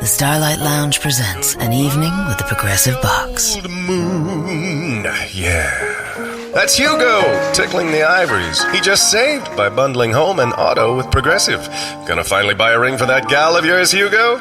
Starlight Lounge presents An Evening with the Progressive Box. Old moon, yeah. That's Hugo, tickling the ivories. He just saved by bundling home and auto with Progressive. Gonna finally buy a ring for that gal of yours, Hugo?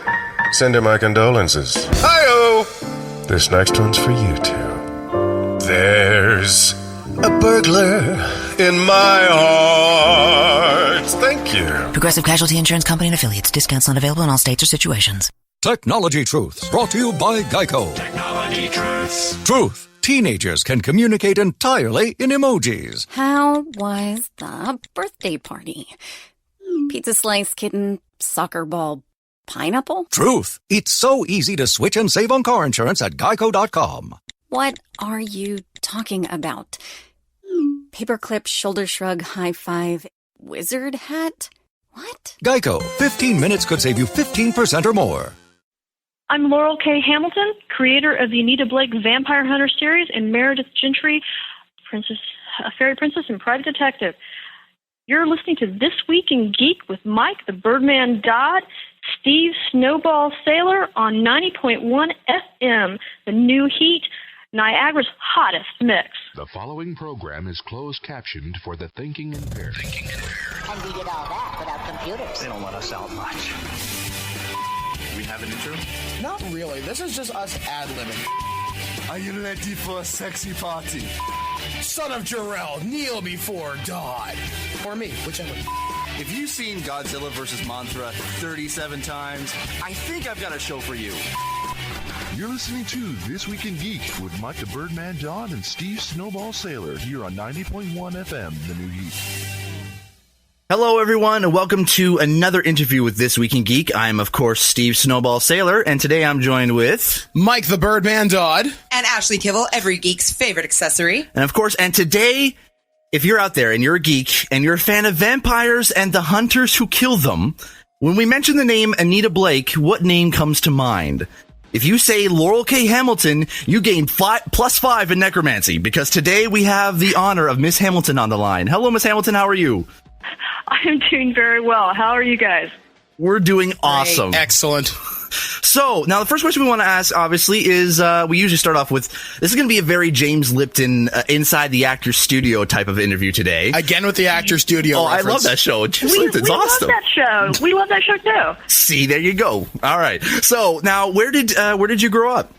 Send her my condolences. Hi-oh! This next one's for you two. There's a burglar in my heart. Thank you. Progressive Casualty Insurance Company and Affiliates. Discounts not available in all states or situations. Technology Truths, brought to you by Geico. Technology Truths. Truth. Teenagers can communicate entirely in emojis. How was the birthday party? Pizza slice, kitten, soccer ball, pineapple? Truth. It's so easy to switch and save on car insurance at geico.com. What are you talking about? Paperclip, shoulder shrug, high five, wizard hat? What? Geico. 15 minutes could save you 15% or more. I'm Laurell K. Hamilton, creator of the Anita Blake Vampire Hunter series and Meredith Gentry, Fairy Princess and Private Detective. You're listening to This Week in Geek with Mike the Birdman Dodd, Steve Snowball Sailor on 90.1 FM, the new heat, Niagara's hottest mix. The following program is closed captioned for the thinking impaired. And we did all that without computers. They don't let us out much. We have an intro? Not really. This is just us ad-libbing. Are you ready for a sexy party? Son of Jor-El, kneel before God. Or me, whichever. If you've seen Godzilla vs. Mothra 37 times, I think I've got a show for you. You're listening to This Week in Geek with Mike the Birdman Dodd and Steve Snowball Sailor here on 90.1 FM, the new heat. Hello, everyone, and welcome to another interview with This Week in Geek. I'm, of course, Steve Snowball Sailor, and today I'm joined with Mike the Birdman Dodd. And Ashley Kibble, every geek's favorite accessory. And, of course, and today, if you're out there and you're a geek and you're a fan of vampires and the hunters who kill them, when we mention the name Anita Blake, what name comes to mind? If you say Laurell K. Hamilton, you gain +5 in necromancy, because today we have the honor of Miss Hamilton on the line. Hello, Miss Hamilton, how are you? I'm doing very well. How are you guys? We're doing awesome. Excellent. So, now the first question we want to ask, obviously, is we usually start off with, this is going to be a very James Lipton, inside the actor studio type of interview today. Again with the actor studio reference. I love that show. James Lipton's we awesome. love that show. We love that show, too. See, there you go. All right. So, now, where did you grow up?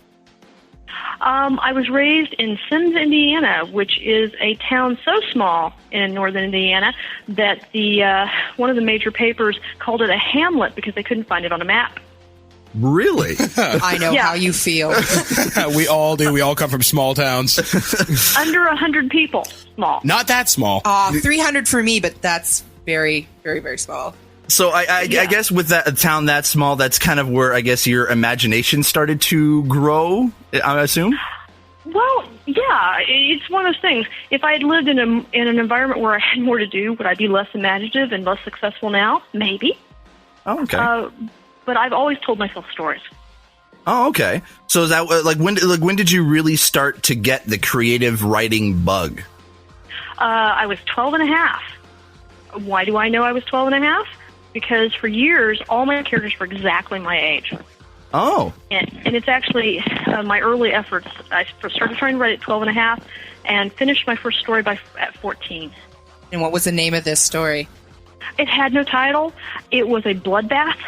I was raised in Sims, Indiana, which is a town so small in northern Indiana that the one of the major papers called it a hamlet because they couldn't find it on a map. Really? I know how you feel. We all do. We all come from small towns. Under 100 people. Small. Not that small. 300 for me, but that's very, very, very small. So I guess with a town that small, that's kind of where I guess your imagination started to grow, I assume? Well, yeah, it's one of those things. If I had lived in an environment where I had more to do, would I be less imaginative and less successful now? Maybe. Oh, okay. But I've always told myself stories. Oh, okay. So is that when did you really start to get the creative writing bug? I was 12 and a half. Why do I know I was 12 and a half? Because for years, all my characters were exactly my age. Oh. And it's actually my early efforts. I started trying to write at 12 and a half and finished my first story at 14. And what was the name of this story? It had no title. It was a bloodbath.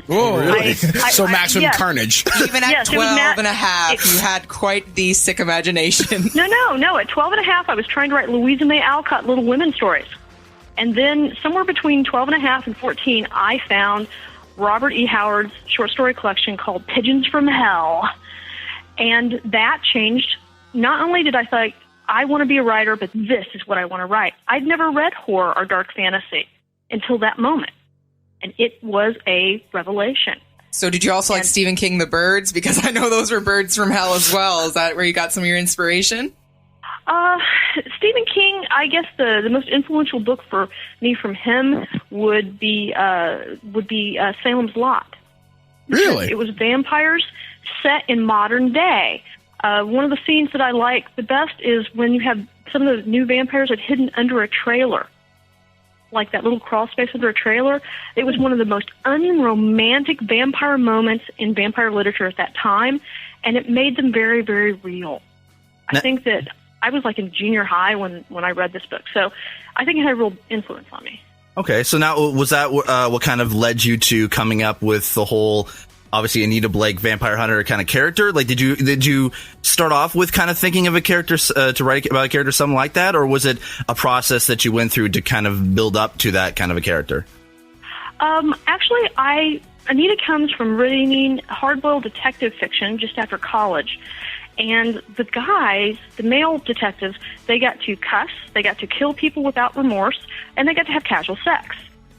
Oh, really? So maximum carnage. Even at 12 and a half, you had quite the sick imagination. No. At 12 and a half, I was trying to write Louisa May Alcott Little Women stories. And then somewhere between 12 and a half and 14, I found Robert E. Howard's short story collection called Pigeons from Hell. And that changed. Not only did I think, I want to be a writer, but this is what I want to write. I'd never read horror or dark fantasy until that moment. And it was a revelation. So did you also like Stephen King, The Birds? Because I know those were birds from hell as well. Is that where you got some of your inspiration? Stephen King, I guess the most influential book for me from him would be Salem's Lot. Really? It was vampires set in modern day. One of the scenes that I like the best is when you have some of the new vampires are hidden under a trailer. like that little crawl space under a trailer. It was one of the most unromantic vampire moments in vampire literature at that time, and it made them very, very real. I think that I was like in junior high when I read this book, so I think it had a real influence on me. Okay, so now was that what kind of led you to coming up with the whole, obviously, Anita Blake vampire hunter kind of character? Like, did you start off with kind of thinking of a character to write about a character, something like that, or was it a process that you went through to kind of build up to that kind of a character? Actually, Anita comes from reading hard-boiled detective fiction just after college. And the guys, the male detectives, they got to cuss, they got to kill people without remorse, and they got to have casual sex.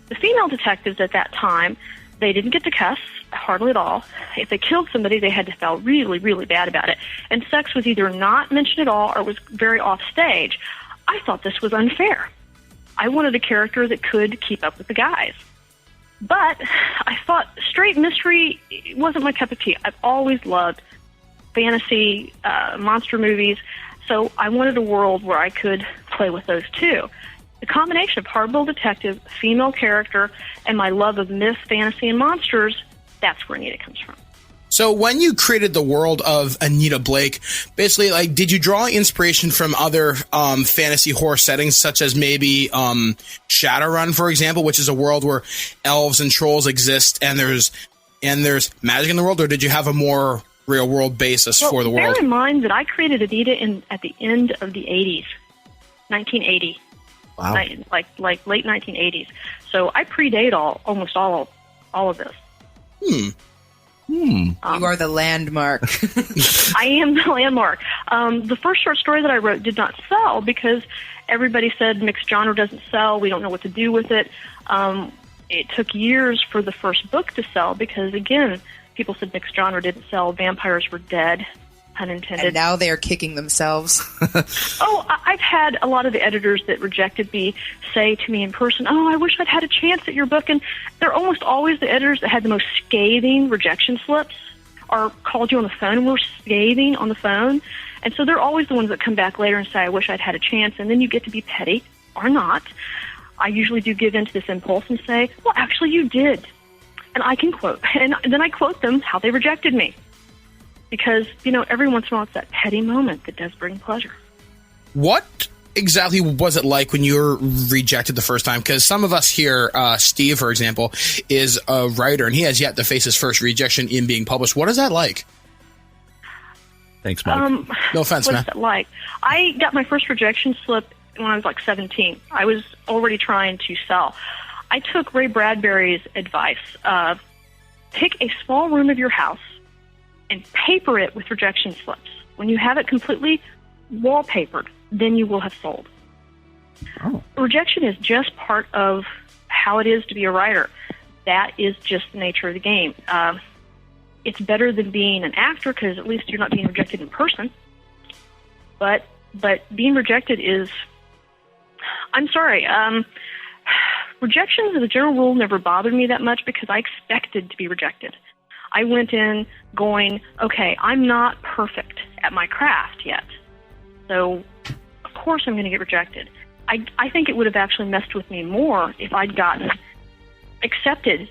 The female detectives at that time, they didn't get to cuss, hardly at all. If they killed somebody, they had to feel really, really bad about it. And sex was either not mentioned at all or was very off stage. I thought this was unfair. I wanted a character that could keep up with the guys. But I thought straight mystery wasn't my cup of tea. I've always loved fantasy, monster movies, so I wanted a world where I could play with those too. The combination of hardboiled detective, female character, and my love of myth, fantasy, and monsters, that's where Anita comes from. So when you created the world of Anita Blake, basically, like, did you draw inspiration from other fantasy horror settings, such as maybe Shadowrun, for example, which is a world where elves and trolls exist, and there's magic in the world, or did you have a more real-world basis for the world? Bear in mind that I created Anita at the end of the 80s, 1980. Wow. Like late 1980s. So I predate almost all of this. You are the landmark. I am the landmark. The first short story that I wrote did not sell because everybody said mixed genre doesn't sell. We don't know what to do with it. It took years for the first book to sell because, again, people said mixed genre didn't sell. Vampires were dead, unintended. And now they are kicking themselves. I've had a lot of the editors that rejected me say to me in person, I wish I'd had a chance at your book. And they're almost always the editors that had the most scathing rejection slips or called you on the phone and were scathing on the phone. And so they're always the ones that come back later and say, I wish I'd had a chance. And then you get to be petty or not. I usually do give in to this impulse and say, well, actually you did. And I can quote. And then I quote them how they rejected me. Because, every once in a while it's that petty moment that does bring pleasure. What exactly was it like when you were rejected the first time? Because some of us here, Steve, for example, is a writer, and he has yet to face his first rejection in being published. What is that like? Thanks, Mike. No offense, man. What's that like? I got my first rejection slip when I was like 17. I was already trying to sell. I took Ray Bradbury's advice. Pick a small room of your house and paper it with rejection slips. When you have it completely wallpapered, then you will have sold. Oh. Rejection is just part of how it is to be a writer. That is just the nature of the game. It's better than being an actor because at least you're not being rejected in person. But being rejected is... I'm sorry. Rejections, as a general rule, never bothered me that much because I expected to be rejected. I went in going, okay, I'm not perfect at my craft yet. So, of course I'm going to get rejected. I think it would have actually messed with me more if I'd gotten accepted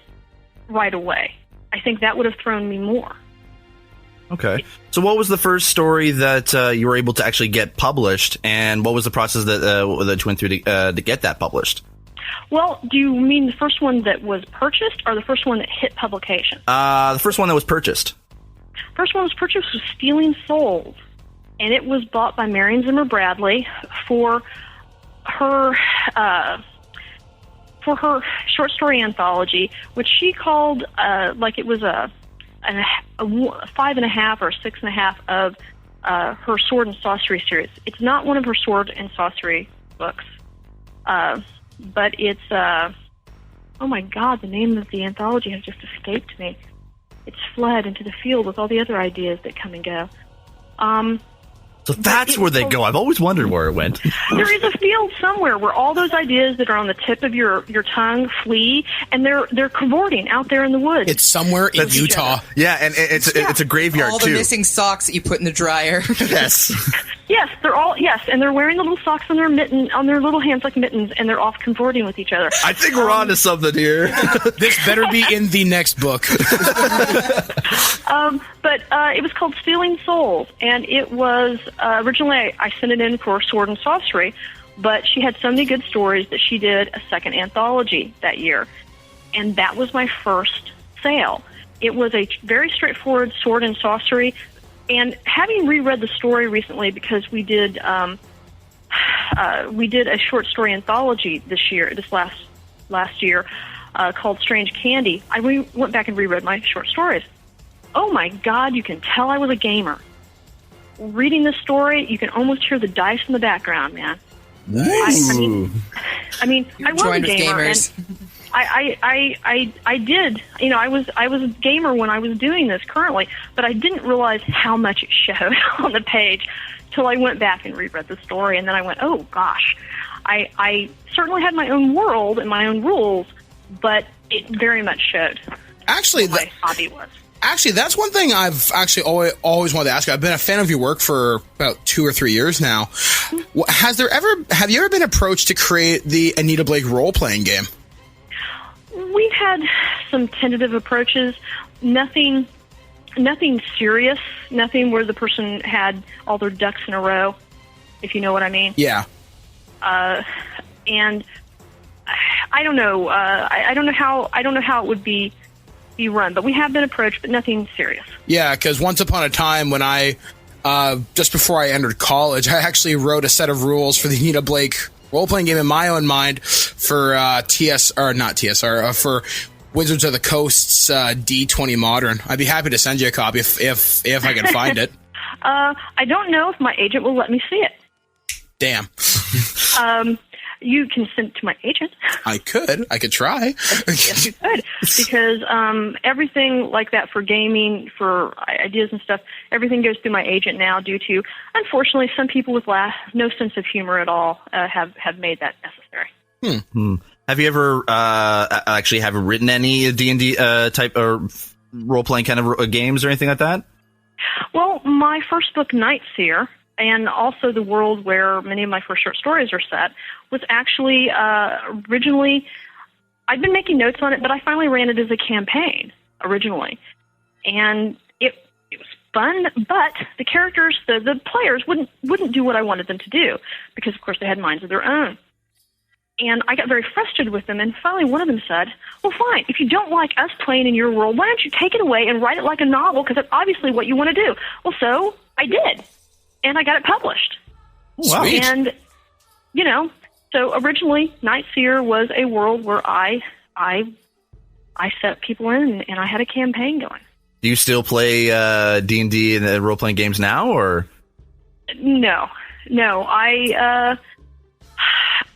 right away. I think that would have thrown me more. Okay. So what was the first story that you were able to actually get published, and what was the process that you went through to get that published? Well, do you mean the first one that was purchased or the first one that hit publication? The first one that was purchased. First one was purchased was Stealing Souls, and it was bought by Marion Zimmer Bradley for her short story anthology, which she called like it was a 5.5 or 6.5 of her Sword and Sorcery series. It's not one of her Sword and Sorcery books, but it's oh my God, the name of the anthology has just escaped me. It's fled into the field with all the other ideas that come and go. So that's where they go. I've always wondered where it went. There is a field somewhere where all those ideas that are on the tip of your tongue flee, and they're cavorting out there in the woods. It's somewhere in Utah. Yeah, and it's a graveyard, all too. All the missing socks that you put in the dryer. Yes. Yes, they're all yes, and they're wearing the little socks on their little hands like mittens, and they're off consorting with each other. I think we're on to something here. This better be in the next book. But it was called Stealing Souls, and it was originally I sent it in for Sword and Sorcery, but she had so many good stories that she did a second anthology that year, and that was my first sale. It was a very straightforward Sword and Sorcery, and having reread the story recently because we did a short story anthology this last year called Strange Candy. I went back and reread my short stories. Oh my God, you can tell I was a gamer. Reading this story, you can almost hear the dice in the background, man. Nice. I was a gamer, and I did. I was a gamer when I was doing this currently, but I didn't realize how much it showed on the page till I went back and reread the story, and then I went, oh gosh, I certainly had my own world and my own rules, but it very much showed. Actually, what my hobby was. Actually, that's one thing I've actually always wanted to ask you. I've been a fan of your work for about 2 or 3 years now. Have you ever been approached to create the Anita Blake role-playing game? We've had some tentative approaches. Nothing serious. Nothing where the person had all their ducks in a row, if you know what I mean. Yeah. And I don't know. I don't know how it would be run, but we have been approached, but nothing serious. Yeah, because once upon a time when I, just before I entered college, I actually wrote a set of rules for the Anita Blake role-playing game in my own mind for for Wizards of the Coast's D20 Modern. I'd be happy to send you a copy if I can find it. I don't know if my agent will let me see it. Damn. You can send it to my agent. I could try. Yes, you could. Because everything like that for gaming, for ideas and stuff, everything goes through my agent now due to, unfortunately, some people with no sense of humor at all have made that necessary. Have you ever actually written any D&D type or role-playing kind of games or anything like that? Well, my first book, Night Seer, and also the world where many of my first short stories are set, was actually originally, I'd been making notes on it, but I finally ran it as a campaign originally. And it was fun, but the characters, the players wouldn't do what I wanted them to do because, of course, they had minds of their own. And I got very frustrated with them, and finally one of them said, well, fine, if you don't like us playing in your world, why don't you take it away and write it like a novel, because that's obviously what you want to do. Well, so I did, and I got it published. Wow. And, so originally Night Seer was a world where I set people in, and I had a campaign going. Do you still play D&D and role-playing games now, or? No,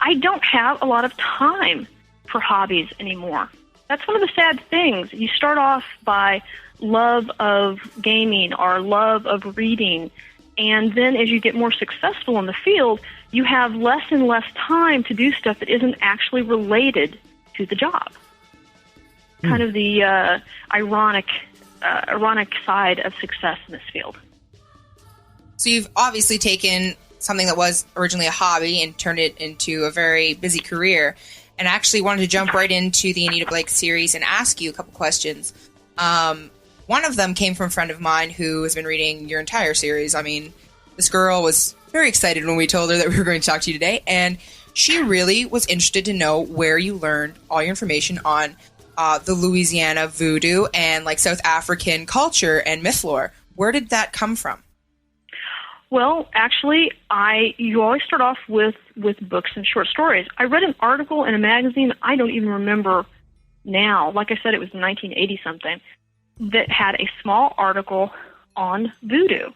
I don't have a lot of time for hobbies anymore. That's one of the sad things. You start off by love of gaming or love of reading, and then as you get more successful in the field, you have less and less time to do stuff that isn't actually related to the job. Kind of the ironic side of success in this field. So you've obviously taken something that was originally a hobby and turned it into a very busy career. And I actually wanted to jump right into the Anita Blake series and ask you a couple questions. One of them came from a friend of mine who has been reading your entire series. I mean, this girl was very excited when we told her that we were going to talk to you today, and she really was interested to know where you learned all your information on the Louisiana voodoo and like South African culture and myth lore. Where did that come from? Well, actually, you always start off with books and short stories. I read an article in a magazine, I don't even remember now, like I said, it was 1980-something, that had a small article on voodoo,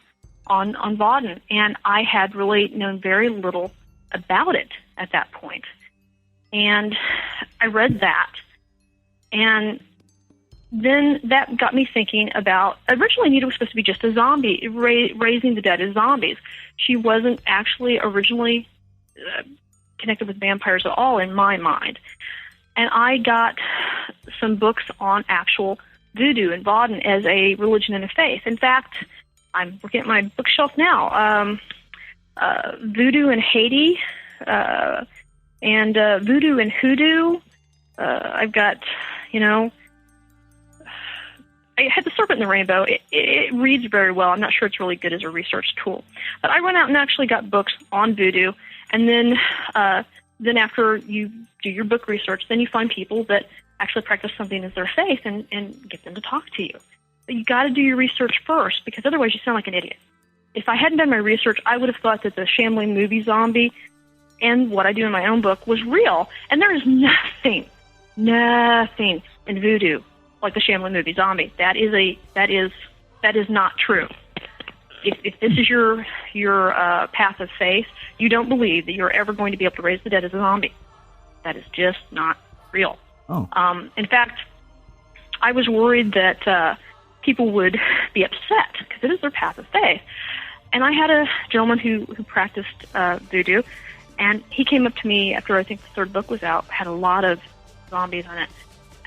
on Baden, and I had really known very little about it at that point. And I read that, and then that got me thinking about, originally Anita was supposed to be just a zombie, raising the dead as zombies. She wasn't actually originally connected with vampires at all in my mind. And I got some books on actual voodoo in Baden as a religion and a faith. In fact, I'm looking at my bookshelf now. voodoo and Haiti, and voodoo and hoodoo. I've got, I had the Serpent in the Rainbow. It reads very well. I'm not sure it's really good as a research tool. But I went out and actually got books on voodoo. And then after you do your book research, then you find people that actually practice something as their faith and get them to talk to you. But you got to do your research first, because otherwise you sound like an idiot. If I hadn't done my research, I would have thought that the shambling movie zombie and what I do in my own book was real. And there is nothing in voodoo like the shambling movie zombie. That is not true. If this is your path of faith, you don't believe that you're ever going to be able to raise the dead as a zombie. That is just not real. Oh. In fact, I was worried that people would be upset because it is their path of faith. And I had a gentleman who practiced voodoo, and he came up to me after I think the third book was out, had a lot of zombies on it.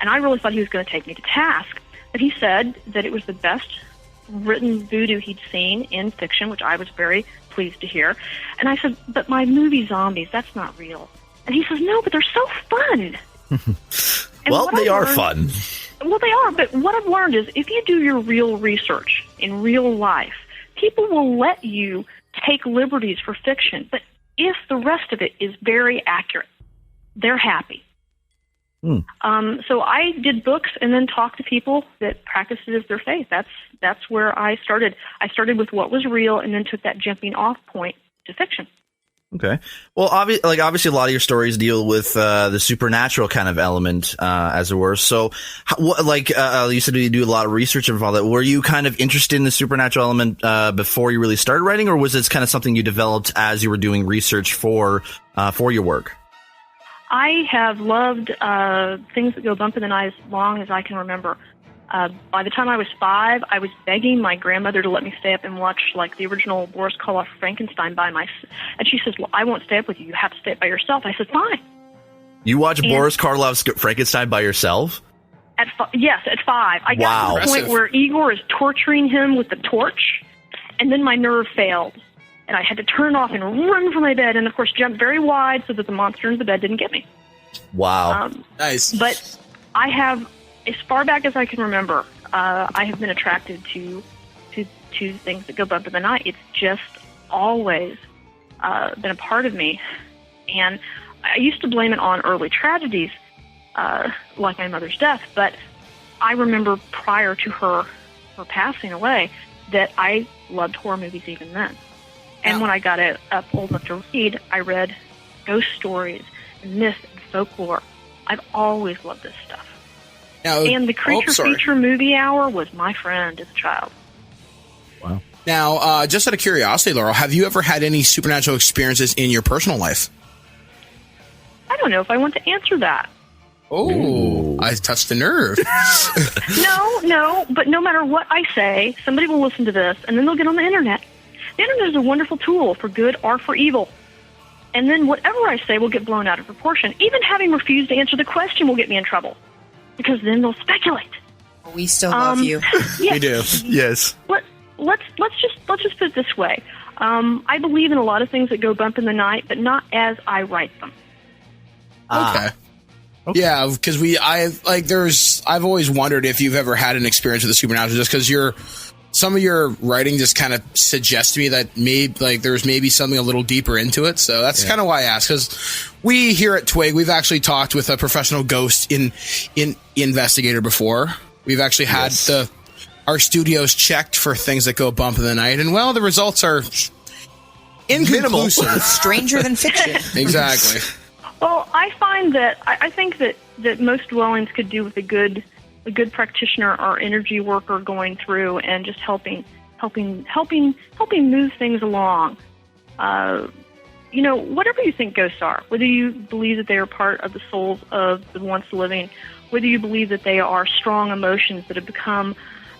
And I really thought he was going to take me to task. But he said that it was the best written voodoo he'd seen in fiction, which I was very pleased to hear. And I said, but my movie zombies, that's not real. And he says, no, but they're so fun. Well, they are fun. Well, they are, but what I've learned is if you do your real research in real life, people will let you take liberties for fiction. But if the rest of it is very accurate, they're happy. So I did books and then talked to people that practiced it as their faith. That's where I started. I started with what was real and then took that jumping off point to fiction. Okay. Well, obviously, a lot of your stories deal with the supernatural kind of element, as it were. So, you said you do a lot of research and all that. Were you kind of interested in the supernatural element before you really started writing, or was this kind of something you developed as you were doing research for your work? I have loved things that go bump in the night as long as I can remember. By the time I was 5, I was begging my grandmother to let me stay up and watch like the original Boris Karloff Frankenstein by myself. And she says, well, I won't stay up with you. You have to stay up by yourself. I said, fine. You watch Boris Karloff's Frankenstein by yourself? Yes, at 5. I got to the point where Igor is torturing him with the torch, and then my nerve failed. And I had to turn it off and run from my bed and, of course, jump very wide so that the monster in the bed didn't get me. Wow. Nice. But I have, as far back as I can remember, I have been attracted to things that go bump in the night. It's just always been a part of me. And I used to blame it on early tragedies, like my mother's death. But I remember prior to her passing away that I loved horror movies even then. And when I got up old enough to read, I read ghost stories and myth and folklore. I've always loved this stuff. And the Creature Feature Movie Hour was my friend as a child. Wow. Now, just out of curiosity, Laurell, have you ever had any supernatural experiences in your personal life? I don't know if I want to answer that. Oh, I touched the nerve. No, but no matter what I say, somebody will listen to this, and then they'll get on the internet. The internet is a wonderful tool for good or for evil. And then whatever I say will get blown out of proportion. Even having refused to answer the question will get me in trouble, because then they'll speculate. We still love you. Yes. We do. Yes. Let's just put it this way. I believe in a lot of things that go bump in the night, but not as I write them. Okay. Yeah, because I've always wondered if you've ever had an experience with the supernatural, just because some of your writing just kind of suggests to me that there's maybe something a little deeper into it. So that's kind of why I asked, because we here at TWIG, we've actually talked with a professional ghost investigator before. We've actually had our studios checked for things that go bump in the night, and the results are inconclusive. Stranger than fiction. Exactly. Well, I find that I think that most dwellings could do with a good practitioner or energy worker going through and just helping move things along. Whatever you think ghosts are, whether you believe that they are part of the souls of the once living, whether you believe that they are strong emotions that have become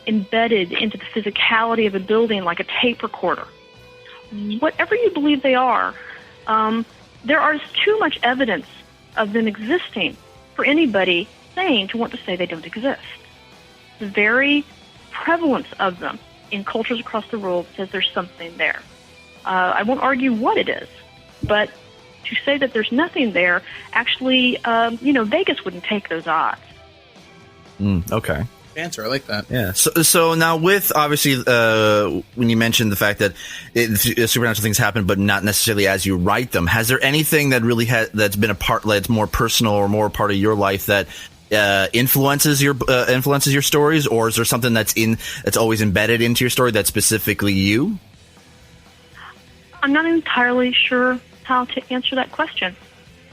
embedded into the physicality of a building like a tape recorder, whatever you believe they are, there is too much evidence of them existing for anybody sane to want to say they don't exist. The very prevalence of them in cultures across the world says there's something there. I won't argue what it is, but to say that there's nothing there, actually, Vegas wouldn't take those odds. Okay. Answer, I like that. Yeah. So now with obviously when you mentioned the fact that supernatural things happen, but not necessarily as you write them, has there anything that really that's been a part that's more personal or more part of your life that influences your stories, or is there something that's always embedded into your story that's specifically you? I'm not entirely sure how to answer that question.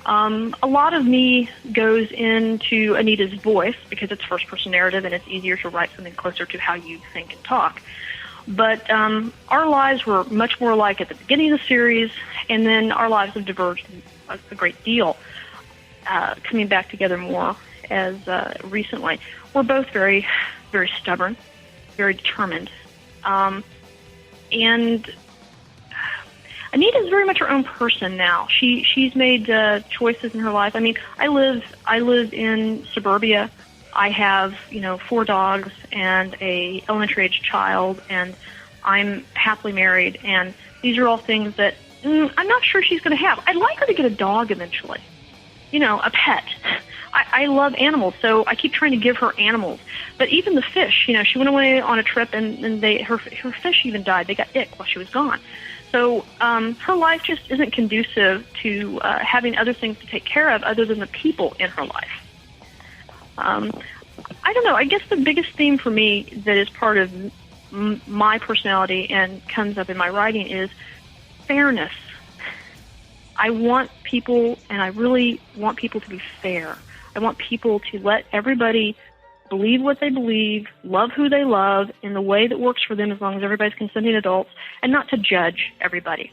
A lot of me goes into Anita's voice because it's first-person narrative and it's easier to write something closer to how you think and talk. But our lives were much more alike at the beginning of the series, and then our lives have diverged a great deal, coming back together more as recently. We're both very, very stubborn, very determined, and Anita is very much her own person now. She's made choices in her life. I mean, I live in suburbia. I have 4 dogs and a elementary age child, and I'm happily married. And these are all things that I'm not sure she's going to have. I'd like her to get a dog eventually, a pet. I love animals, so I keep trying to give her animals. But even the fish, she went away on a trip, and her fish even died. They got ick while she was gone. So her life just isn't conducive to having other things to take care of other than the people in her life. I don't know. I guess the biggest theme for me that is part of my personality and comes up in my writing is fairness. I want people, and I really want people to be fair. I want people to let everybody believe what they believe, love who they love in the way that works for them as long as everybody's consenting adults, and not to judge everybody.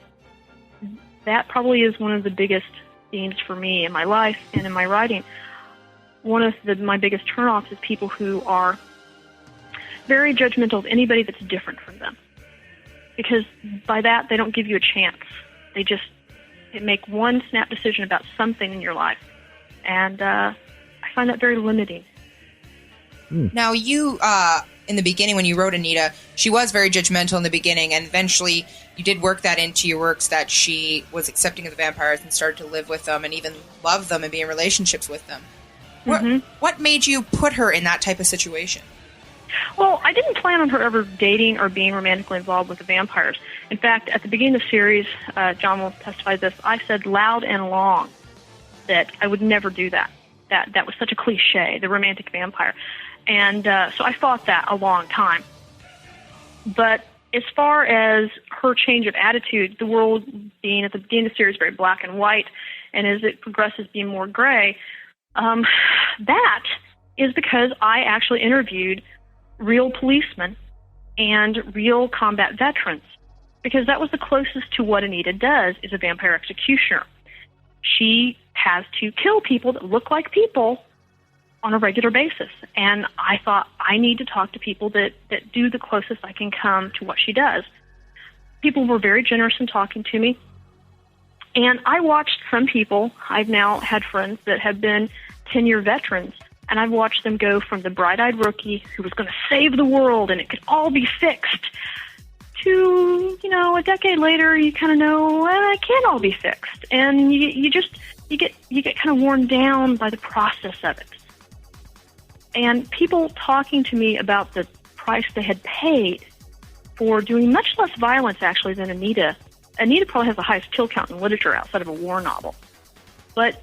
That probably is one of the biggest themes for me in my life and in my writing. One of my biggest turnoffs is people who are very judgmental of anybody that's different from them. Because by that, they don't give you a chance. They make one snap decision about something in your life. And I find that very limiting. Now, you, in the beginning, when you wrote Anita, she was very judgmental in the beginning, and eventually you did work that into your works, that she was accepting of the vampires and started to live with them and even love them and be in relationships with them. What made you put her in that type of situation? Well, I didn't plan on her ever dating or being romantically involved with the vampires. In fact, at the beginning of the series, John will testify to this, I said loud and long that I would never do that. That was such a cliche, the romantic vampire. And so I fought that a long time. But as far as her change of attitude, the world being at the beginning of the series very black and white, and as it progresses being more gray, that is because I actually interviewed real policemen and real combat veterans, because that was the closest to what Anita does, is a vampire executioner. She has to kill people that look like people on a regular basis. And I thought, I need to talk to people that do the closest I can come to what she does. People were very generous in talking to me. And I watched some people, I've now had friends that have been 10-year veterans, and I've watched them go from the bright-eyed rookie who was going to save the world and it could all be fixed to, a decade later, you kind of know, well, it can't all be fixed. And you get kind of worn down by the process of it. And people talking to me about the price they had paid for doing much less violence, actually, than Anita. Anita probably has the highest kill count in literature outside of a war novel. But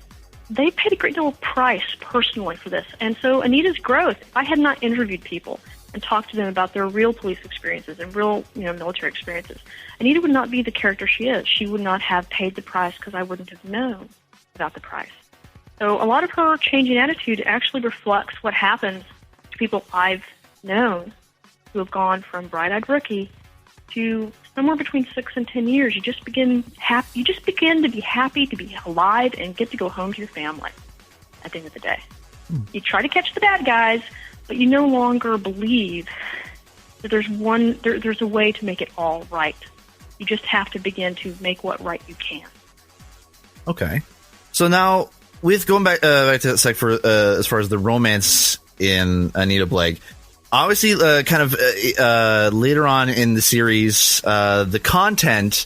they paid a great deal of price personally for this. And so Anita's growth, if I had not interviewed people and talked to them about their real police experiences and real military experiences, Anita would not be the character she is. She would not have paid the price because I wouldn't have known about the price. So a lot of her changing attitude actually reflects what happens to people I've known who have gone from bright-eyed rookie to somewhere between 6 and 10 years. You just begin to be happy to be alive and get to go home to your family at the end of the day. You try to catch the bad guys, but you no longer believe that there's a way to make it all right. You just have to begin to make what right you can. Okay. So now, with going back to that sec for as far as the romance in Anita Blake, obviously, later on in the series, the content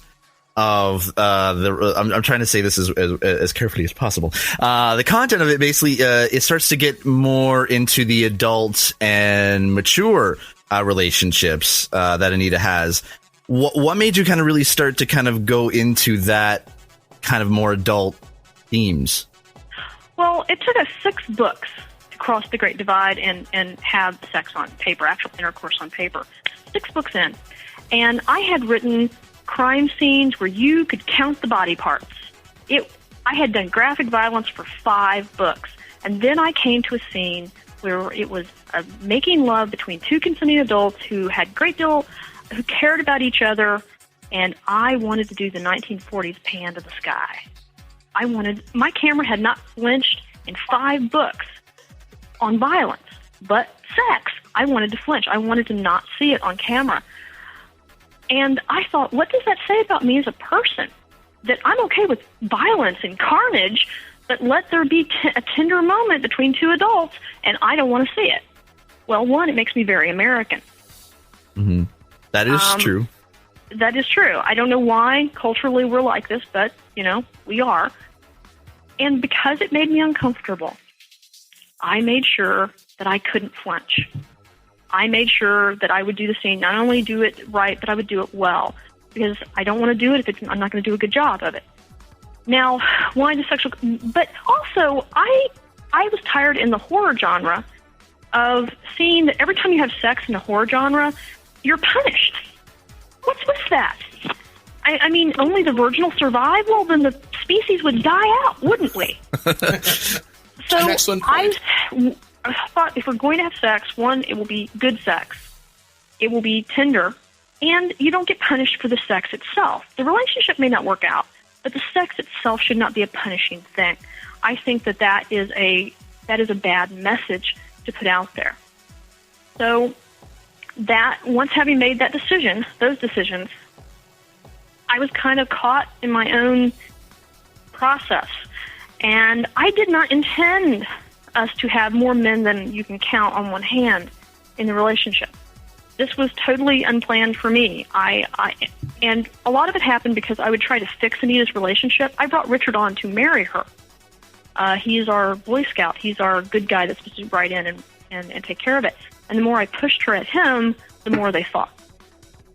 of I'm trying to say this as carefully as possible. The content of it basically it starts to get more into the adult and mature relationships that Anita has. What made you kind of really start to kind of go into that kind of more adult themes? Well, it took us 6 books to cross the Great Divide and have sex on paper, actual intercourse on paper. 6 books in. And I had written crime scenes where you could count the body parts. I had done graphic violence for 5 books. And then I came to a scene where it was making love between 2 consenting adults who who cared about each other, and I wanted to do the 1940s pan to the sky. My camera had not flinched in 5 books on violence, but sex, I wanted to flinch. I wanted to not see it on camera. And I thought, what does that say about me as a person? That I'm okay with violence and carnage, but let there be a tender moment between 2 adults, and I don't want to see it. Well, one, it makes me very American. Mm-hmm. That is true. That is true. I don't know why culturally we're like this, but, we are. And because it made me uncomfortable, I made sure that I couldn't flinch. I made sure that I would do the scene, not only do it right, but I would do it well. Because I don't want to do it if I'm not going to do a good job of it. Now, why the sexual... But also, I was tired in the horror genre of seeing that every time you have sex in the horror genre, you're punished. What's with that? I mean, only the virgin will survive? Well, then the species would die out, wouldn't we? So I thought if we're going to have sex, one, it will be good sex. It will be tender. And you don't get punished for the sex itself. The relationship may not work out, but the sex itself should not be a punishing thing. I think that is a bad message to put out there. So that once having made those decisions, I was kind of caught in my own process. And I did not intend us to have more men than you can count on one hand in the relationship. This was totally unplanned for me. And a lot of it happened because I would try to fix Anita's relationship. I brought Richard on to marry her. He's our Boy Scout. He's our good guy that's supposed to write in and take care of it. And the more I pushed her at him, the more they fought.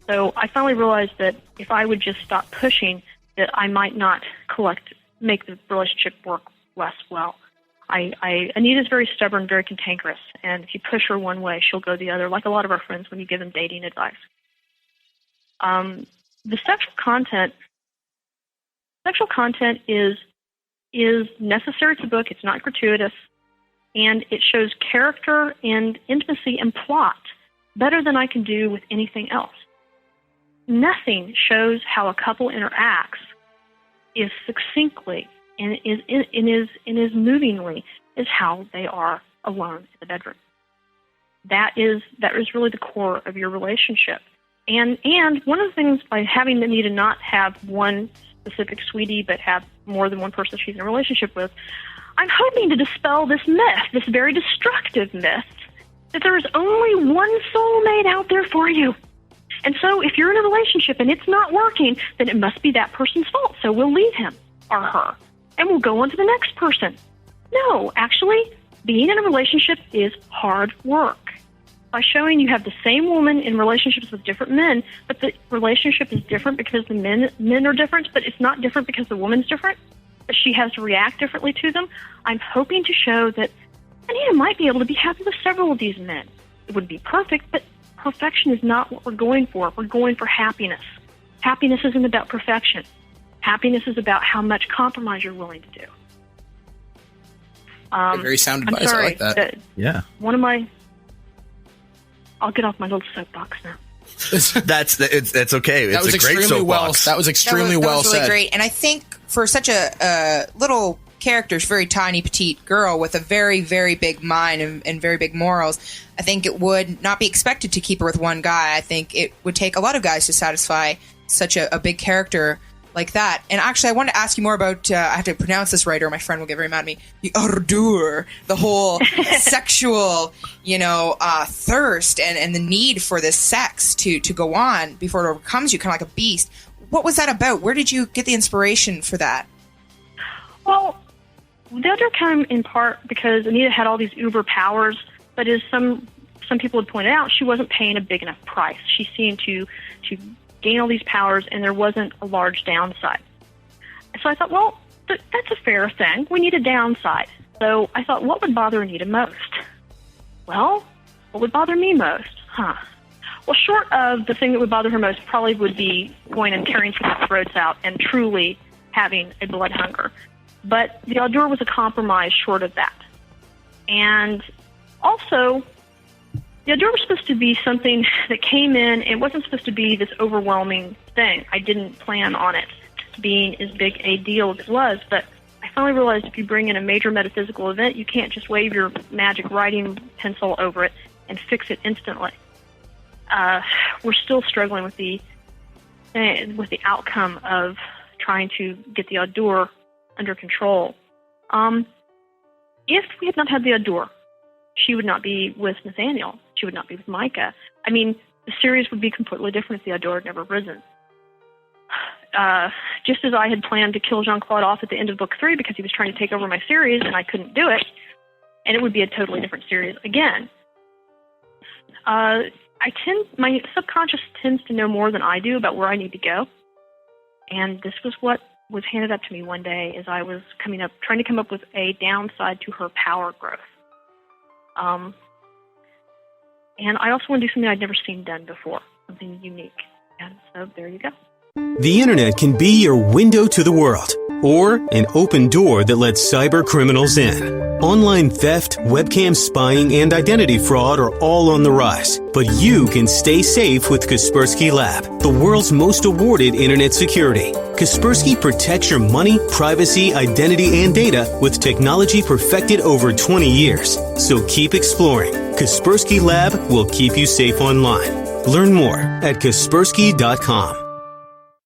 So I finally realized that if I would just stop pushing, that I might not make the relationship work less well. Anita's very stubborn, very cantankerous, and if you push her one way, she'll go the other, like a lot of our friends when you give them dating advice. The sexual content is necessary to the book. It's not gratuitous, and it shows character and intimacy and plot better than I can do with anything else. Nothing shows how a couple interacts as succinctly and is movingly is how they are alone in the bedroom. That is really the core of your relationship. And one of the things by having Anita not have one specific sweetie but have more than one person she's in a relationship with, I'm hoping to dispel this myth, this very destructive myth, that there is only one soulmate out there for you. And so if you're in a relationship and it's not working, then it must be that person's fault. So we'll leave him or her and we'll go on to the next person. No, actually, being in a relationship is hard work. By showing you have the same woman in relationships with different men, but the relationship is different because the men are different, but it's not different because the woman's different, but she has to react differently to them, I'm hoping to show that Anita might be able to be happy with several of these men. It wouldn't be perfect, but perfection is not what we're going for. We're going for happiness. Happiness isn't about perfection. Happiness is about how much compromise you're willing to do. Very sound advice. Sorry, I like that. Yeah. I'll get off my little soapbox now. That's okay. It's a great soapbox. That was extremely well really said. Great, and I think for such a little character, very tiny, petite girl with a very, very big mind and very big morals, I think it would not be expected to keep her with one guy. I think it would take a lot of guys to satisfy such a big character like that. And actually, I wanted to ask you more about, I have to pronounce this right or my friend will get very mad at me, the ardeur, the whole sexual, thirst and the need for this sex to go on before it overcomes you, kind of like a beast. what was that about? Where did you get the inspiration for that? Well, the other came in part because Anita had all these uber powers, but as some people had pointed out, she wasn't paying a big enough price. She seemed to gain all these powers, and there wasn't a large downside. So I thought, well, that's a fair thing. We need a downside. So I thought, what would bother Anita most? Well, what would bother me most? Well, short of the thing that would bother her most probably would be going and tearing people's throats out and truly having a blood hunger. But the Allure was a compromise short of that. And also, the Allure was supposed to be something that came in. It wasn't supposed to be this overwhelming thing. I didn't plan on it being as big a deal as it was, but I finally realized if you bring in a major metaphysical event, you can't just wave your magic writing pencil over it and fix it instantly. We're still struggling with the outcome of trying to get the Allure under control. If we had not had the Allure, she would not be with Nathaniel. She would not be with Micah. I mean, the series would be completely different if the Allure had never risen. Just as I had planned to kill Jean-Claude off at the end of book 3 because he was trying to take over my series and I couldn't do it, and it would be a totally different series again. My subconscious tends to know more than I do about where I need to go, and this was what was handed up to me one day as I was trying to come up with a downside to her power growth. And I also want to do something I'd never seen done before, something unique. And so there you go. The internet can be your window to the world, or an open door that lets cyber criminals in. Online theft, webcam spying, and identity fraud are all on the rise. But you can stay safe with Kaspersky Lab, the world's most awarded internet security. Kaspersky protects your money, privacy, identity, and data with technology perfected over 20 years. So keep exploring. Kaspersky Lab will keep you safe online. Learn more at Kaspersky.com.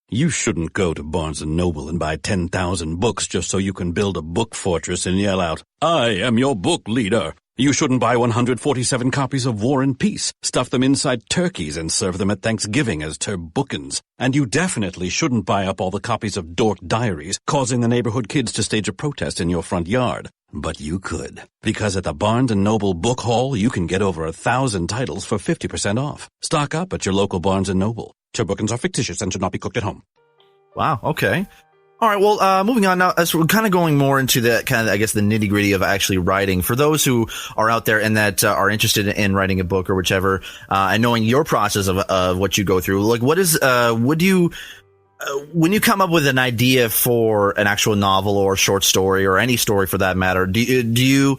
You shouldn't go to Barnes & Noble and buy 10,000 books just so you can build a book fortress and yell out, "I am your book leader." You shouldn't buy 147 copies of War and Peace, stuff them inside turkeys, and serve them at Thanksgiving as turbookins. And you definitely shouldn't buy up all the copies of Dork Diaries, causing the neighborhood kids to stage a protest in your front yard. But you could, because at the Barnes & Noble Book Haul, you can get over 1,000 titles for 50% off. Stock up at your local Barnes & Noble. Turbookins are fictitious and should not be cooked at home. Wow, okay. All right, well, moving on now, as we're kind of going more into the kind of, I guess, the nitty gritty of actually writing. For those who are out there and that are interested in writing a book or whichever, and knowing your process of what you go through, like, what is, when you come up with an idea for an actual novel or short story or any story for that matter, do you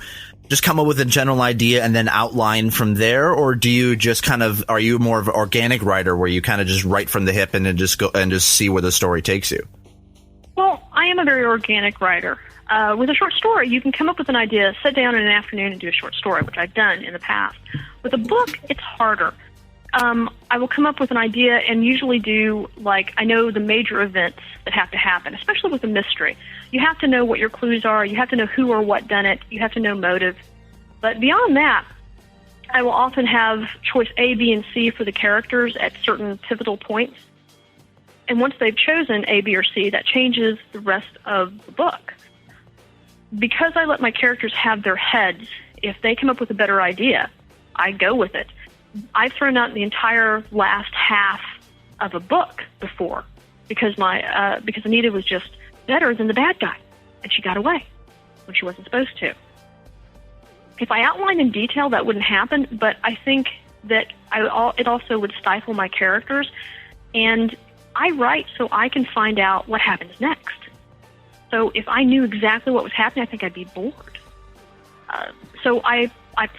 just come up with a general idea and then outline from there, or do you just kind of, are you more of an organic writer where you kind of just write from the hip and then just go and just see where the story takes you? Well, I am a very organic writer. With a short story, you can come up with an idea, sit down in an afternoon and do a short story, which I've done in the past. With a book, it's harder. I will come up with an idea and usually do, like, I know the major events that have to happen, especially with a mystery. You have to know what your clues are. You have to know who or what done it. You have to know motive. But beyond that, I will often have choice A, B, and C for the characters at certain pivotal points. And once they've chosen A, B, or C, that changes the rest of the book. Because I let my characters have their heads, if they come up with a better idea, I go with it. I've thrown out the entire last half of a book before because Anita was just better than the bad guy, and she got away when she wasn't supposed to. If I outlined in detail, that wouldn't happen, but I think that it also would stifle my characters, and I write so I can find out what happens next. So if I knew exactly what was happening, I think I'd be bored. So I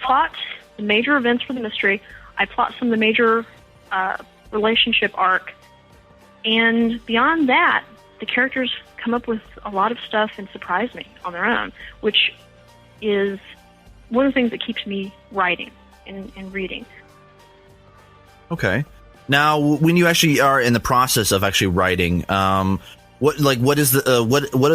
plot the major events for the mystery. I plot some of the major relationship arc. And beyond that, the characters come up with a lot of stuff and surprise me on their own, which is one of the things that keeps me writing and reading. Okay. Now, when you actually are in the process of actually writing, what are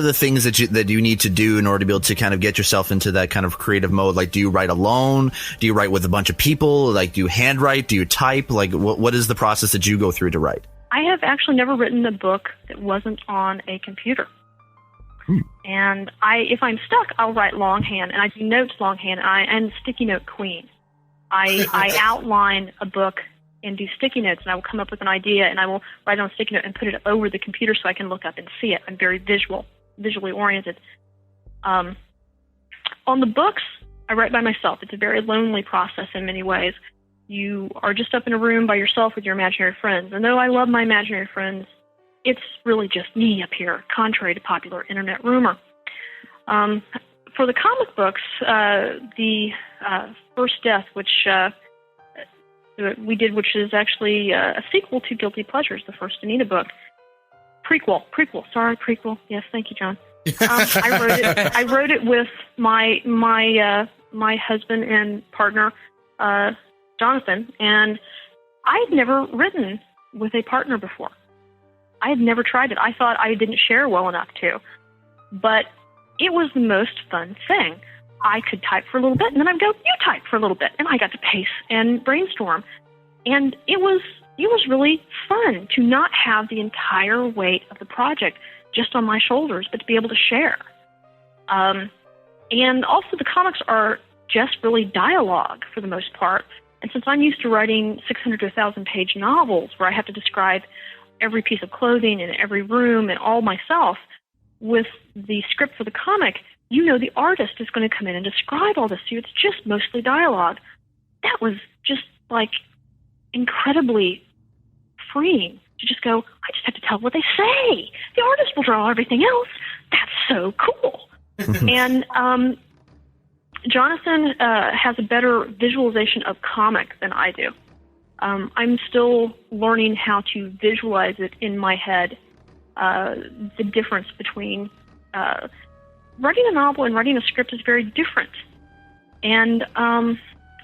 the things that you need to do in order to be able to kind of get yourself into that kind of creative mode? Like, do you write alone? Do you write with a bunch of people? Like, do you handwrite? Do you type? Like, what is the process that you go through to write? I have actually never written a book that wasn't on a computer. And if I'm stuck, I'll write longhand, and I do notes longhand. I'm the sticky note queen. I outline a book and do sticky notes, and I will come up with an idea, and I will write on a sticky note and put it over the computer so I can look up and see it. I'm very visually oriented. On the books, I write by myself. It's a very lonely process in many ways. You are just up in a room by yourself with your imaginary friends. And though I love my imaginary friends, it's really just me up here, contrary to popular internet rumor. For the comic books, the First Death, which we did, which is actually a sequel to Guilty Pleasures, the first Anita book. Prequel. Yes, thank you, John. I wrote it with my husband and partner, Jonathan, and I had never written with a partner before. I had never tried it. I thought I didn't share well enough to. But it was the most fun thing. I could type for a little bit, and then I'd go, you type for a little bit. And I got to pace and brainstorm. And it was really fun to not have the entire weight of the project just on my shoulders, but to be able to share. And also the comics are just really dialogue for the most part. And since I'm used to writing 600 to 1,000-page novels where I have to describe every piece of clothing and every room and all myself, with the script for the comic, the artist is going to come in and describe all this to you. It's just mostly dialogue. That was just, incredibly freeing to just go, I just have to tell what they say. The artist will draw everything else. That's so cool. And Jonathan has a better visualization of comic than I do. I'm still learning how to visualize it in my head, the difference between writing a novel and writing a script is very different. And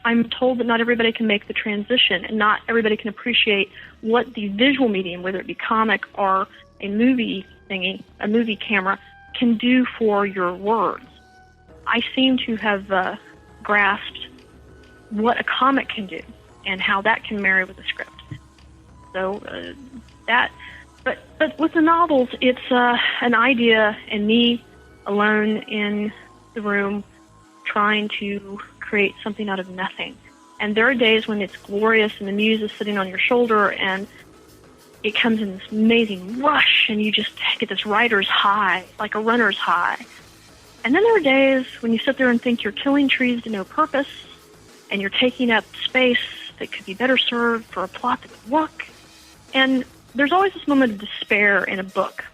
I'm told that not everybody can make the transition, and not everybody can appreciate what the visual medium, whether it be comic or a movie thingy, a movie camera, can do for your words. I seem to have grasped what a comic can do and how that can marry with a script. So but with the novels, it's an idea and me alone in the room trying to create something out of nothing. And there are days when it's glorious and the muse is sitting on your shoulder and it comes in this amazing rush and you just get this writer's high, like a runner's high. And then there are days when you sit there and think you're killing trees to no purpose and you're taking up space that could be better served for a plot that would work. And there's always this moment of despair in a book.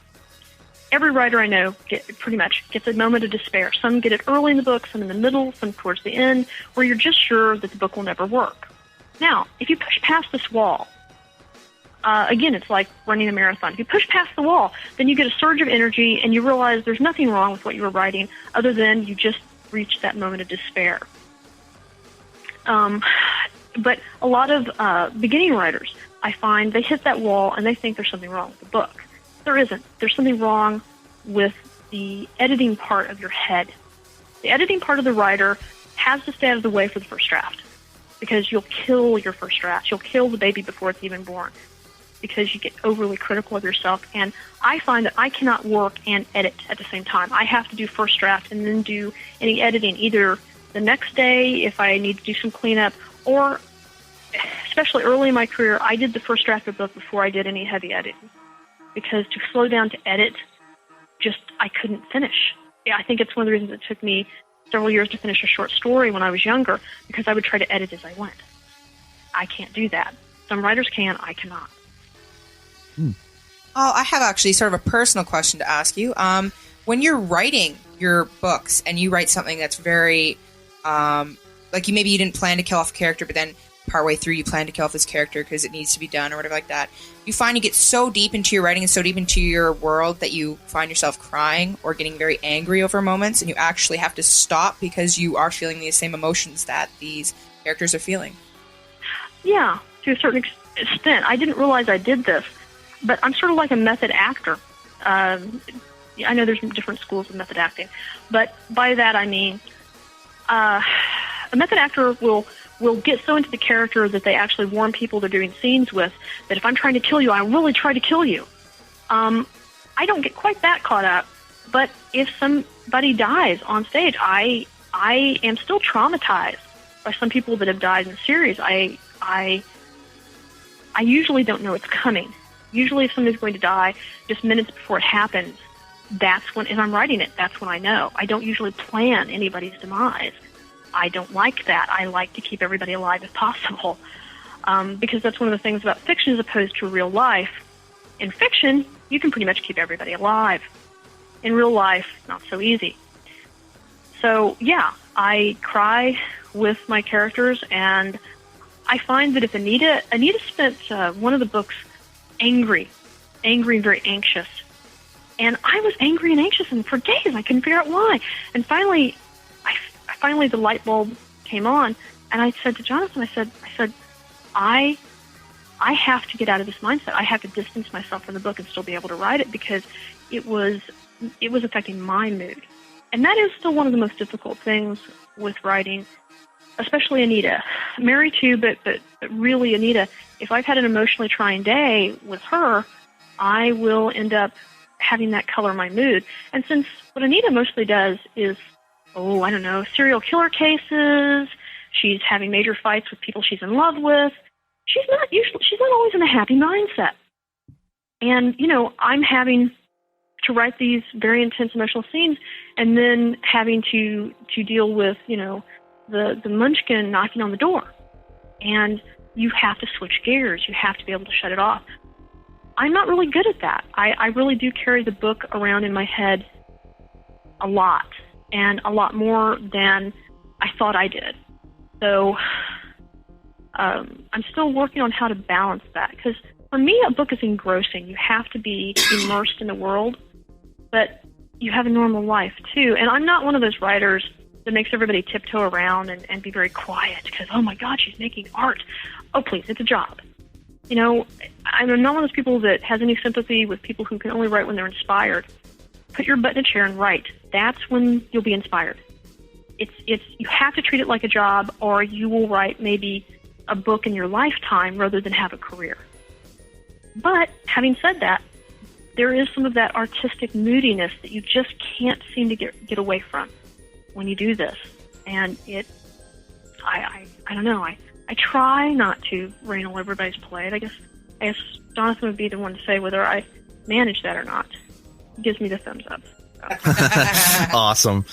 Every writer I know pretty much gets a moment of despair. Some get it early in the book, some in the middle, some towards the end, where you're just sure that the book will never work. Now, if you push past this wall, again, it's like running a marathon. If you push past the wall, then you get a surge of energy and you realize there's nothing wrong with what you were writing other than you just reached that moment of despair. But a lot of beginning writers, I find, they hit that wall and they think there's something wrong with the book. There isn't. There's something wrong with the editing part of your head. The editing part of the writer has to stay out of the way for the first draft because you'll kill your first draft. You'll kill the baby before it's even born because you get overly critical of yourself. And I find that I cannot work and edit at the same time. I have to do first draft and then do any editing either the next day if I need to do some cleanup, or especially early in my career, I did the first draft of the book before I did any heavy editing. Because to slow down to edit, I couldn't finish. Yeah, I think it's one of the reasons it took me several years to finish a short story when I was younger, because I would try to edit as I went. I can't do that. Some writers can, I cannot. Oh, I have actually sort of a personal question to ask you. When you're writing your books and you write something that's very, like maybe you didn't plan to kill off a character, but then partway through you plan to kill off this character because it needs to be done or whatever like that, you find you get so deep into your writing and so deep into your world that you find yourself crying or getting very angry over moments, and you actually have to stop because you are feeling the same emotions that these characters are feeling. Yeah, to a certain extent. I didn't realize I did this, but I'm sort of like a method actor. I know there's different schools of method acting, but by that I mean a method actor will will get so into the character that they actually warn people they're doing scenes with that if I'm trying to kill you, I really try to kill you. I don't get quite that caught up, but if somebody dies on stage, I am still traumatized by some people that have died in the series. I usually don't know it's coming. Usually if somebody's going to die, just minutes before it happens, that's when, if I'm writing it, that's when I know. I don't usually plan anybody's demise. I don't like that. I like to keep everybody alive if possible, because that's one of the things about fiction as opposed to real life. In fiction, you can pretty much keep everybody alive. In real life, not so easy. So, yeah, I cry with my characters, and I find that if Anita spent one of the books angry and very anxious, and I was angry and anxious, and for days I couldn't figure out why. And finally the light bulb came on, and I said to Jonathan, I said, I have to get out of this mindset. I have to distance myself from the book and still be able to write it because it was affecting my mood. And that is still one of the most difficult things with writing, especially Anita. Mary too, but really Anita, if I've had an emotionally trying day with her, I will end up having that color my mood. And since what Anita mostly does is, serial killer cases, she's having major fights with people she's in love with, she's not always in a happy mindset. And, I'm having to write these very intense emotional scenes and then having to deal with, the munchkin knocking on the door. And you have to switch gears. You have to be able to shut it off. I'm not really good at that. I really do carry the book around in my head a lot, and a lot more than I thought I did. So I'm still working on how to balance that, because for me, a book is engrossing. You have to be immersed in the world, but you have a normal life, too. And I'm not one of those writers that makes everybody tiptoe around and be very quiet because, oh, my God, she's making art. Oh, please, it's a job. I'm not one of those people that has any sympathy with people who can only write when they're inspired. Put your butt in a chair and write. That's when you'll be inspired. You have to treat it like a job, or you will write maybe a book in your lifetime rather than have a career. But having said that, there is some of that artistic moodiness that you just can't seem to get away from when you do this. And I don't know, I try not to rain all everybody's plate. I guess Jonathan would be the one to say whether I manage that or not. He gives me the thumbs up. Awesome.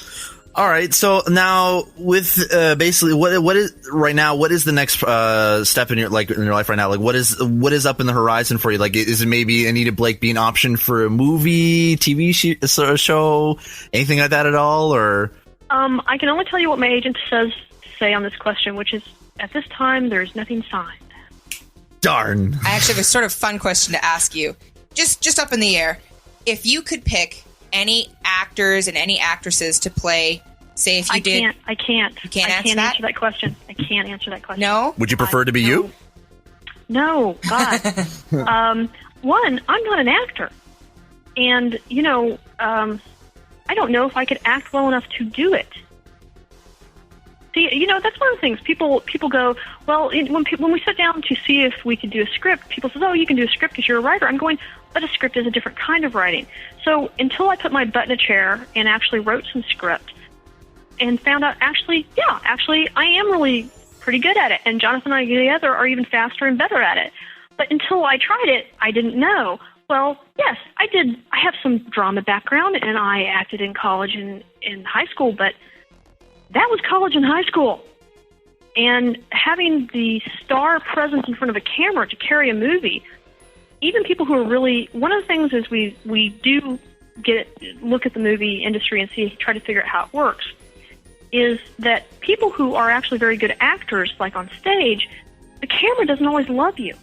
All right. So now with basically what is right now? What is the next step in your life right now? Like what is up in the horizon for you? Like is it maybe Anita Blake being optioned for a movie, TV show, anything like that at all? Or I can only tell you what my agent say on this question, which is at this time there's nothing signed. Darn. I actually have a sort of fun question to ask you, just up in the air. If you could pick any actors and any actresses to play, say if you did... I can't. You can't answer answer that question. I can't answer that question. No? Would you prefer to be you? No, God. One, I'm not an actor. And, I don't know if I could act well enough to do it. See, that's one of the things. People go, well, when we sit down to see if we could do a script, people say, oh, you can do a script because you're a writer. I'm going, but a script is a different kind of writing. So until I put my butt in a chair and actually wrote some script and found out, actually, I am really pretty good at it. And Jonathan and I together are even faster and better at it. But until I tried it, I didn't know. Well, yes, I did. I have some drama background, and I acted in college and in high school, but that was college and high school. And having the star presence in front of a camera to carry a movie, even people who are really, one of the things is we do look at the movie industry and try to figure out how it works, is that people who are actually very good actors, like on stage, the camera doesn't always love you.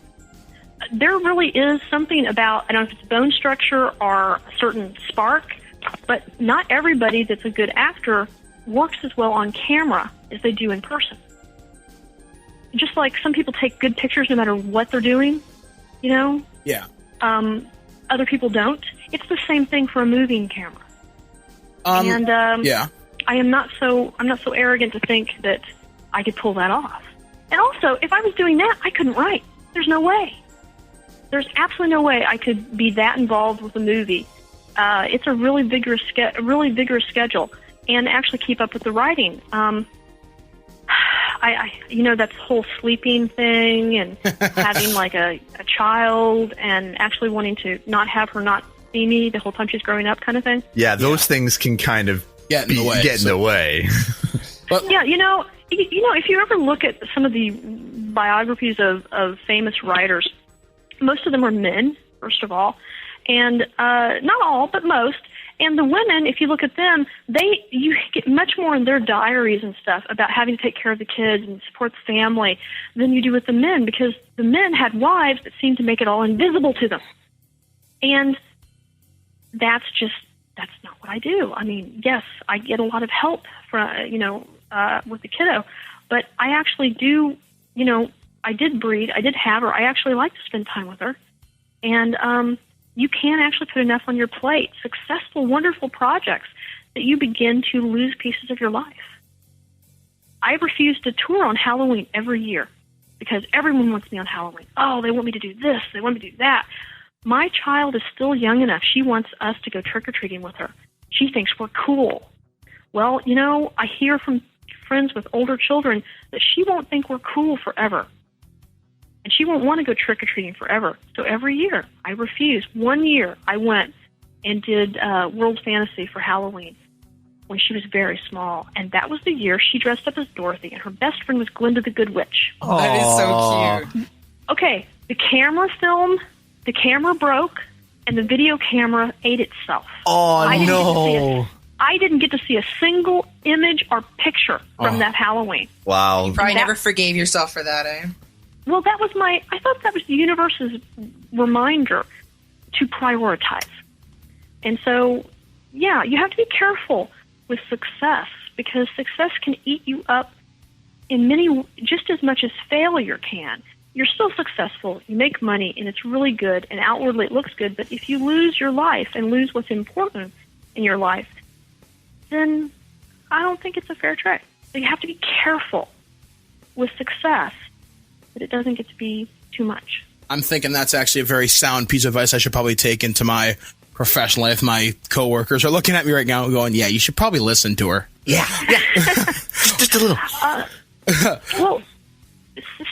There really is something about, I don't know if it's bone structure or a certain spark, but not everybody that's a good actor works as well on camera as they do in person. Just like some people take good pictures no matter what they're doing, Yeah. Other people don't. It's the same thing for a moving camera. Yeah. I'm not so arrogant to think that I could pull that off. also, if I was doing that, I couldn't write. There's no way. There's absolutely no way I could be that involved with a movie. It's a really vigorous schedule, and actually keep up with the writing. That whole sleeping thing and having like a child and actually wanting to not have her not see me the whole time she's growing up kind of thing. Yeah, those things can kind of get in the way. Yeah, if you ever look at some of the biographies of famous writers, most of them are men, first of all, and not all, but most. And the women, if you look at them, you get much more in their diaries and stuff about having to take care of the kids and support the family than you do with the men, because the men had wives that seemed to make it all invisible to them. And that's not what I do. I mean, yes, I get a lot of help from, with the kiddo, but I actually do, I did breed, I did have her, I actually like to spend time with her. And, you can't actually put enough on your plate. Successful, wonderful projects that you begin to lose pieces of your life. I refuse to tour on Halloween every year because everyone wants me on Halloween. Oh, they want me to do this. They want me to do that. My child is still young enough. She wants us to go trick-or-treating with her. She thinks we're cool. Well, I hear from friends with older children that she won't think we're cool forever. And she won't want to go trick-or-treating forever. So every year, I refuse. One year, I went and did World Fantasy for Halloween when she was very small. And that was the year she dressed up as Dorothy, and her best friend was Glinda the Good Witch. Oh, that is so cute. Okay, the camera broke, and the video camera ate itself. Oh, no. I didn't get to see a single image or picture from that Halloween. Wow. You probably never forgave yourself for that, eh? Well, I thought that was the universe's reminder to prioritize. And so, yeah, you have to be careful with success, because success can eat you up in just as much as failure can. You're still successful, you make money, and it's really good, and outwardly it looks good, but if you lose your life and lose what's important in your life, then I don't think it's a fair trade. So you have to be careful with success, that it doesn't get to be too much. I'm thinking that's actually a very sound piece of advice I should probably take into my professional life. My coworkers are looking at me right now going, yeah, you should probably listen to her. Yeah. Just a little. Well,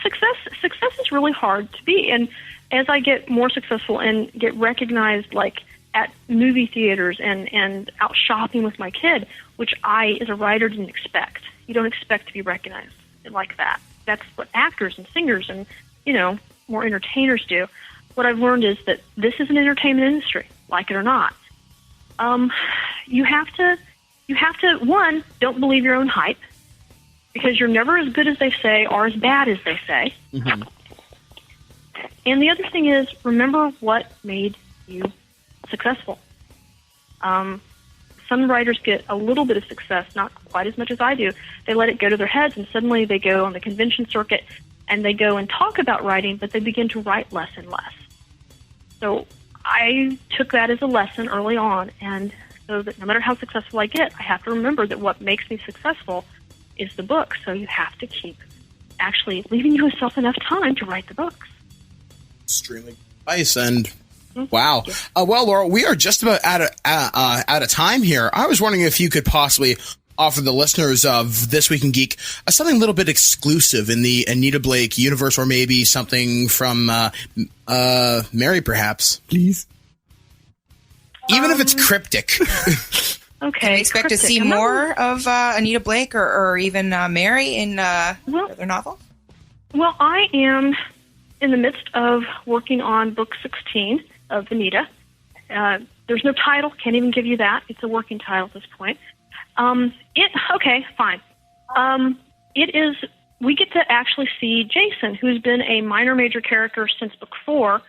success is really hard to be. And as I get more successful and get recognized, like at movie theaters and out shopping with my kid, which I, as a writer, didn't expect. You don't expect to be recognized like that. That's what actors and singers and, more entertainers do. What I've learned is that this is an entertainment industry, like it or not. You have to, one, don't believe your own hype, because you're never as good as they say or as bad as they say. Mm-hmm. And the other thing is, remember what made you successful. Some writers get a little bit of success, not quite as much as I do. They let it go to their heads, and suddenly they go on the convention circuit and they go and talk about writing, but they begin to write less and less. So I took that as a lesson early on, and so that no matter how successful I get, I have to remember that what makes me successful is the book. So you have to keep actually leaving yourself enough time to write the books. Extremely advice, and wow. Well, Laura, we are just about out of time here. I was wondering if you could possibly offer the listeners of This Week in Geek something a little bit exclusive in the Anita Blake universe, or maybe something from Mary, perhaps. Please. Even if it's cryptic. Okay. Can we expect to see more of Anita Blake or even Mary in their novel? Well, I am in the midst of working on book 16 of Anita. There's no title, can't even give you that. It's a working title at this point. Okay, fine. It is, we get to actually see Jason, who's been a minor major character since book 4.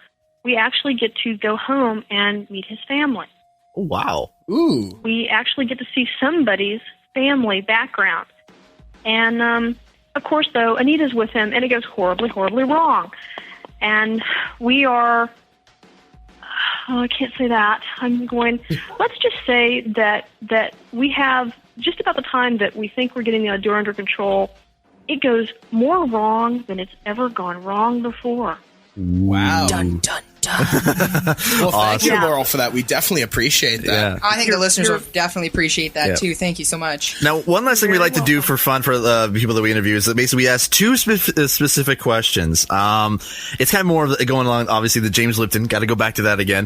We actually get to go home and meet his family. Oh, wow. Ooh. We actually get to see somebody's family background. And, of course, though, Anita's with him, and it goes horribly, horribly wrong. And we are... Oh, I can't say that. Let's just say that we have just about the time that we think we're getting the Allure under control, it goes more wrong than it's ever gone wrong before. Wow. Dun, dun, dun. Well, thank you, Laurel, for that. We definitely appreciate that. Yeah. I think the listeners will definitely appreciate that, too. Thank you so much. Now, one last thing we like to do for fun for the people that we interview is that basically we ask two specific questions. It's kind of more of going along, obviously, the James Lipton. Got to go back to that again.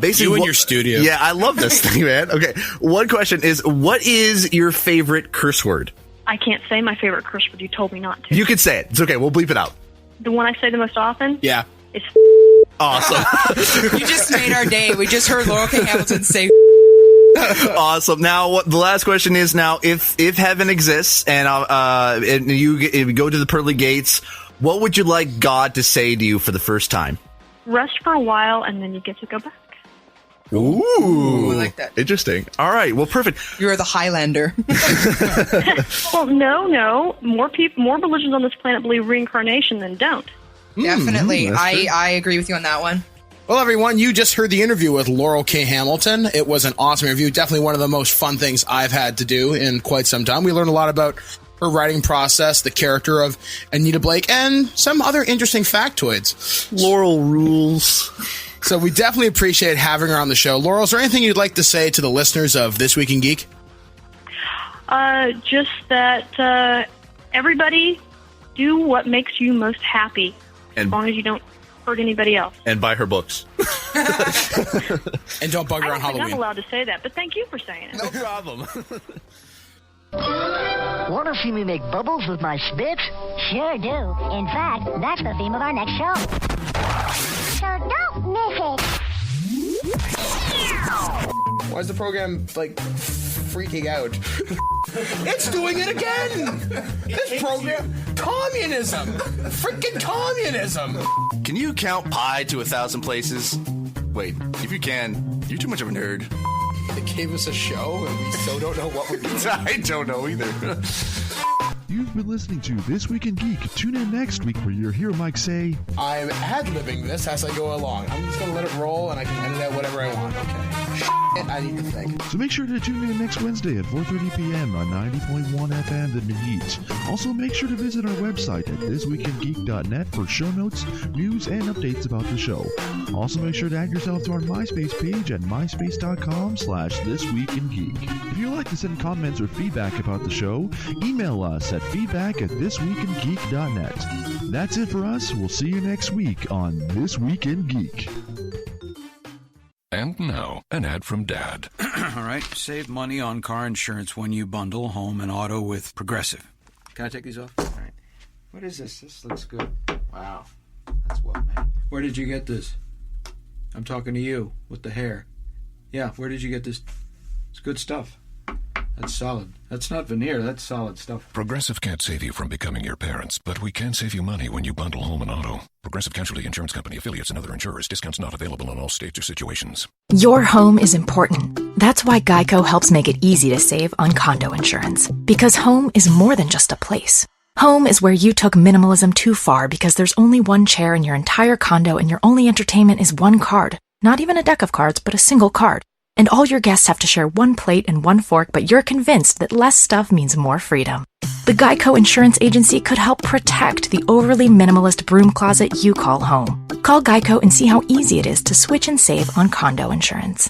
Basically, you in your studio. Yeah, I love this thing, man. Okay, one question is, what is your favorite curse word? I can't say my favorite curse word. You told me not to. You can say it. It's okay. We'll bleep it out. The one I say the most often? Yeah. It's awesome. You just made our day. We just heard Laurell K. Hamilton say awesome. Now, the last question is, now, if heaven exists and you go to the pearly gates, what would you like God to say to you for the first time? rest for a while, and then you get to go back. Ooh, I like that. Interesting. All right. Well, perfect. You're the Highlander. Well, no. More religions on this planet believe reincarnation than don't. Definitely. I agree with you on that one. Well, everyone, you just heard the interview with Laurell K. Hamilton. It was an awesome interview. Definitely one of the most fun things I've had to do in quite some time. We learned a lot about her writing process, the character of Anita Blake, and some other interesting factoids. Laurel rules. So we definitely appreciate having her on the show. Laurel, is there anything you'd like to say to the listeners of This Week in Geek? Just that everybody do what makes you most happy, as long as you don't hurt anybody else. And buy her books. And don't bug her on Halloween. I'm allowed to say that, but thank you for saying it. No problem. Want to see me make bubbles with my spit? Sure do. In fact, that's the theme of our next show. So don't miss it. Why is the program, freaking out? It's doing it again! This program, communism! Freaking communism! Can you count pi to 1,000 places? Wait, if you can, you're too much of a nerd. They gave us a show and we still don't know what we're doing. I don't know either. You've been listening to This Week in Geek. Tune in next week where you'll hear Mike say, I'm ad-libbing this as I go along. I'm just going to let it roll and I can edit out whatever I want. Okay. I need to think. So make sure to tune in next Wednesday at 4:30 p.m. on 90.1 FM The New Heat. Also make sure to visit our website at thisweekingeek.net for show notes, news, and updates about the show. Also make sure to add yourself to our MySpace page at myspace.com/thisweekingeek. If you'd like to send comments or feedback about the show, email us at feedback@thisweekingeek.net. That's it for us. We'll see you next week on This Week in Geek. And now, an ad from Dad. All right, save money on car insurance when you bundle home and auto with Progressive. Can I take these off? All right. What is this? This looks good. Wow. That's well made. Where did you get this? I'm talking to you with the hair. Yeah, where did you get this? It's good stuff. That's solid. That's not veneer. That's solid stuff. Progressive can't save you from becoming your parents, but we can save you money when you bundle home and auto. Progressive Casualty Insurance Company, affiliates, and other insurers. Discounts not available in all states or situations. Your home is important. That's why Geico helps make it easy to save on condo insurance. Because home is more than just a place. Home is where you took minimalism too far because there's only one chair in your entire condo and your only entertainment is one card. Not even a deck of cards, but a single card. And all your guests have to share one plate and one fork, but you're convinced that less stuff means more freedom. The Geico Insurance Agency could help protect the overly minimalist broom closet you call home. Call Geico and see how easy it is to switch and save on condo insurance.